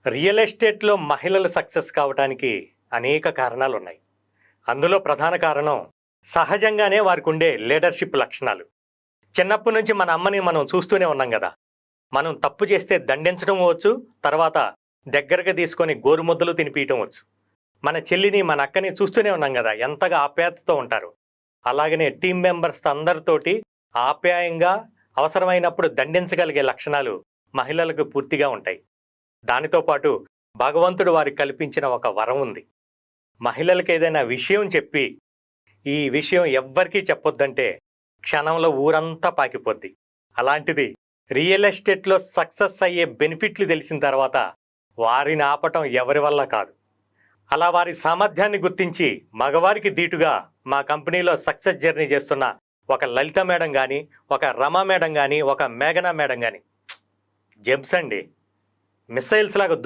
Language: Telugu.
రియల్ ఎస్టేట్‌లో మహిళలు సక్సెస్ కావటానికి అనేక కారణాలున్నాయి. అందులో ప్రధాన కారణం సహజంగానే వారికుండే లీడర్‌షిప్ లక్షణాలు. చిన్నప్పటి నుంచి మన అమ్మని మనం చూస్తూనే ఉన్నాం గదా! మనం తప్పు చేస్తే దండించడం వచ్చు, తర్వాత దగ్గరగా తీసుకొని గోరుముద్దలు తినిపియటం వచ్చు. మన చెల్లిని, మన అక్కని చూస్తూనే ఉన్నాం గదా! ఎంతగా ఆప్యాయతతో ఉంటారో. అలాగనే టీమ్ మెంబర్స్ అందరితోటి ఆప్యాయంగా, అవసరమైనప్పుడు దండించగలిగే లక్షణాలు మహిళలకు పూర్తిగా ఉంటాయి. దానితో పాటు భగవంతుడు వారికి కల్పించిన ఒక వరం ఉంది. మహిళలకు ఏదైనా విషయం చెప్పి, ఈ విషయం ఎవ్వరికీ చెప్పొద్దంటే క్షణంలో ఊరంతా పాకిపోద్ది. అలాంటిది రియల్ ఎస్టేట్‌లో సక్సెస్ అయ్యే బెనిఫిట్లు తెలిసిన తర్వాత వారిని ఆపటం ఎవరి వల్ల కాదు. అలా వారి సామర్థ్యాన్ని గుర్తించి మగవారికి దీటుగా మా కంపెనీలో సక్సెస్ జర్నీ చేస్తున్న ఒక లలిత మేడం గాని, ఒక రమ మేడం గాని, ఒక మేఘన మేడం గాని జెమ్స్ అండి. మిస్సైల్స్ లాగా